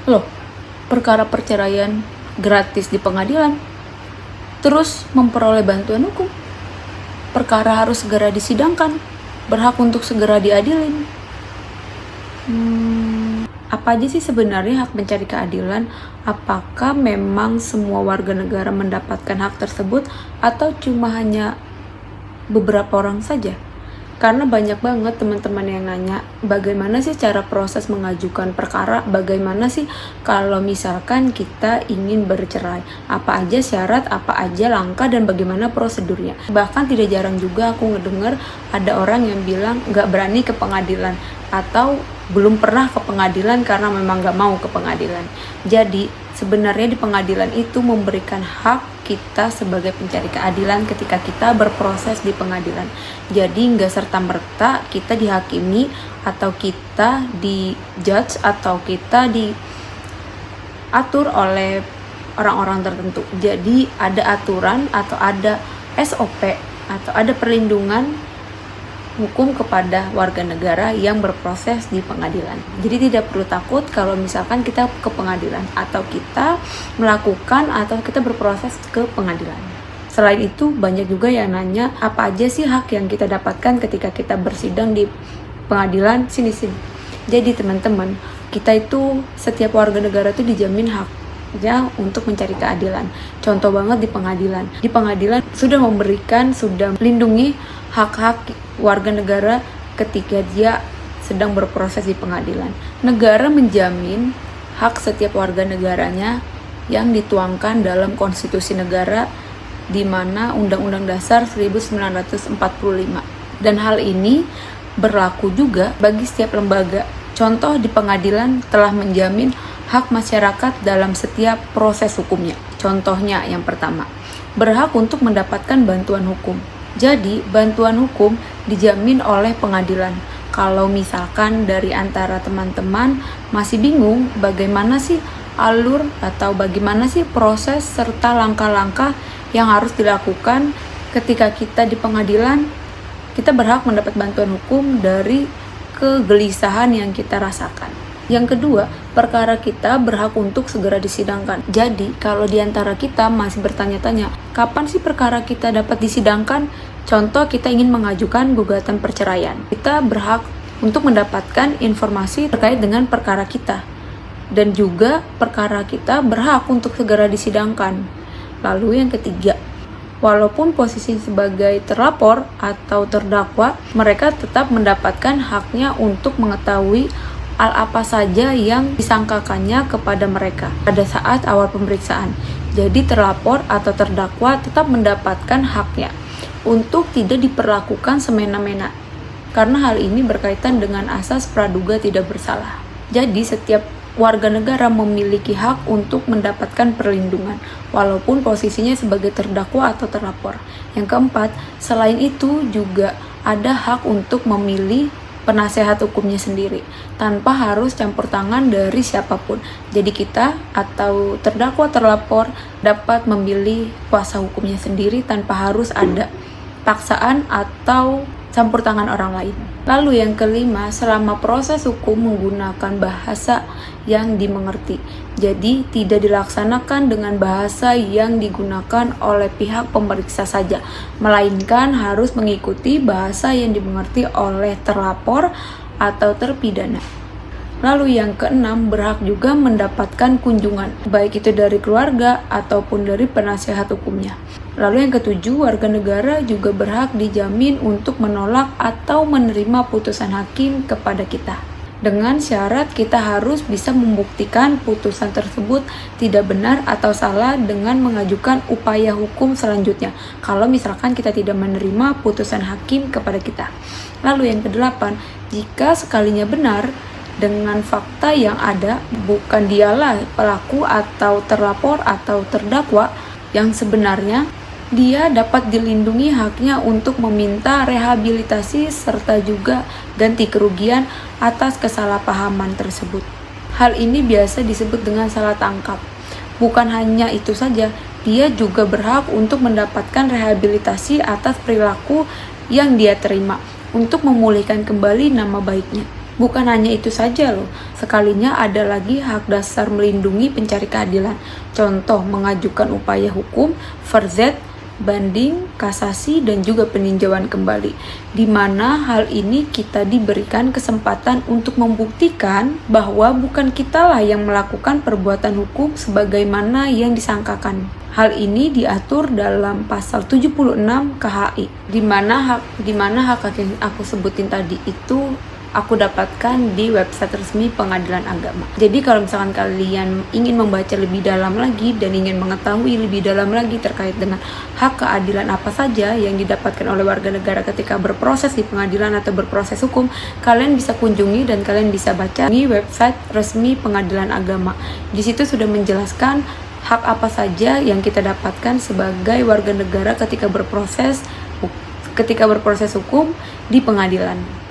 Loh, perkara perceraian gratis di pengadilan, terus memperoleh bantuan hukum, perkara harus segera disidangkan, berhak untuk segera diadilin. Apa aja sih sebenarnya hak mencari keadilan? Apakah memang semua warga negara mendapatkan hak tersebut atau cuma hanya beberapa orang saja? Karena banyak banget teman-teman yang nanya, bagaimana sih cara proses mengajukan perkara? Bagaimana sih kalau misalkan kita ingin bercerai? Apa aja syarat, apa aja langkah, dan bagaimana prosedurnya? Bahkan tidak jarang juga aku ngedengar ada orang yang bilang gak berani ke pengadilan atau belum pernah ke pengadilan karena memang gak mau ke pengadilan. Jadi sebenarnya di pengadilan itu memberikan hak kita sebagai pencari keadilan ketika kita berproses di pengadilan. Jadi nggak serta-merta kita dihakimi atau kita dijudge atau kita diatur oleh orang-orang tertentu. Jadi ada aturan atau ada SOP atau ada perlindungan hukum kepada warga negara yang berproses di pengadilan. Jadi tidak perlu takut kalau misalkan kita ke pengadilan atau kita melakukan atau kita berproses ke pengadilan. Selain itu banyak juga yang nanya apa aja sih hak yang kita dapatkan ketika kita bersidang di pengadilan. Sini. Jadi teman-teman, kita itu setiap warga negara itu dijamin haknya untuk mencari keadilan. Contoh banget di pengadilan. Di pengadilan sudah melindungi hak-hak warga negara ketika dia sedang berproses di pengadilan. Negara menjamin hak setiap warga negaranya yang dituangkan dalam konstitusi negara di mana Undang-Undang Dasar 1945. Dan hal ini berlaku juga bagi setiap lembaga. Contoh di pengadilan telah menjamin hak masyarakat dalam setiap proses hukumnya. Contohnya yang pertama, berhak untuk mendapatkan bantuan hukum. Jadi, bantuan hukum dijamin oleh pengadilan. Kalau misalkan dari antara teman-teman masih bingung bagaimana sih alur atau bagaimana sih proses serta langkah-langkah yang harus dilakukan ketika kita di pengadilan, kita berhak mendapat bantuan hukum dari kegelisahan yang kita rasakan. Yang kedua, perkara kita berhak untuk segera disidangkan. Jadi, kalau di antara kita masih bertanya-tanya, kapan sih perkara kita dapat disidangkan? Contoh, kita ingin mengajukan gugatan perceraian. Kita berhak untuk mendapatkan informasi terkait dengan perkara kita. Dan juga perkara kita berhak untuk segera disidangkan. Lalu yang ketiga, walaupun posisi sebagai terlapor atau terdakwa, mereka tetap mendapatkan haknya untuk mengetahui hal apa saja yang disangkakannya kepada mereka pada saat awal pemeriksaan. Jadi terlapor atau terdakwa tetap mendapatkan haknya untuk tidak diperlakukan semena-mena, karena hal ini berkaitan dengan asas praduga tidak bersalah. Jadi setiap warga negara memiliki hak untuk mendapatkan perlindungan walaupun posisinya sebagai terdakwa atau terlapor. Yang keempat, selain itu juga ada hak untuk memilih penasehat hukumnya sendiri tanpa harus campur tangan dari siapapun. Jadi kita atau terdakwa terlapor dapat memilih kuasa hukumnya sendiri tanpa harus ada paksaan atau campur tangan orang lain. Lalu yang kelima, selama proses hukum menggunakan bahasa yang dimengerti. Jadi tidak dilaksanakan dengan bahasa yang digunakan oleh pihak pemeriksa saja, melainkan harus mengikuti bahasa yang dimengerti oleh terlapor atau terpidana. Lalu yang keenam, berhak juga mendapatkan kunjungan, baik itu dari keluarga ataupun dari penasehat hukumnya. Lalu yang ketujuh, warga negara juga berhak dijamin untuk menolak atau menerima putusan hakim kepada kita. Dengan syarat kita harus bisa membuktikan putusan tersebut tidak benar atau salah dengan mengajukan upaya hukum selanjutnya kalau misalkan kita tidak menerima putusan hakim kepada kita. Lalu yang kedelapan, jika sekalinya benar dengan fakta yang ada, bukan dialah pelaku atau terlapor atau terdakwa yang sebenarnya, dia dapat dilindungi haknya untuk meminta rehabilitasi serta juga ganti kerugian atas kesalahpahaman tersebut. Hal ini biasa disebut dengan salah tangkap. Bukan hanya itu saja, dia juga berhak untuk mendapatkan rehabilitasi atas perilaku yang dia terima untuk memulihkan kembali nama baiknya. Bukan hanya itu saja loh, sekalinya ada lagi hak dasar melindungi pencari keadilan. Contoh, mengajukan upaya hukum, verzet, banding, kasasi, dan juga peninjauan kembali. Di mana hal ini kita diberikan kesempatan untuk membuktikan bahwa bukan kitalah yang melakukan perbuatan hukum sebagaimana yang disangkakan. Hal ini diatur dalam pasal 76 KHI, di mana hak yang aku sebutin tadi itu aku dapatkan di website resmi Pengadilan Agama. Jadi kalau misalkan kalian ingin membaca lebih dalam lagi dan ingin mengetahui lebih dalam lagi terkait dengan hak keadilan apa saja yang didapatkan oleh warga negara ketika berproses di pengadilan atau berproses hukum, kalian bisa kunjungi dan kalian bisa baca di website resmi Pengadilan Agama. Di situ sudah menjelaskan hak apa saja yang kita dapatkan sebagai warga negara ketika berproses hukum di pengadilan.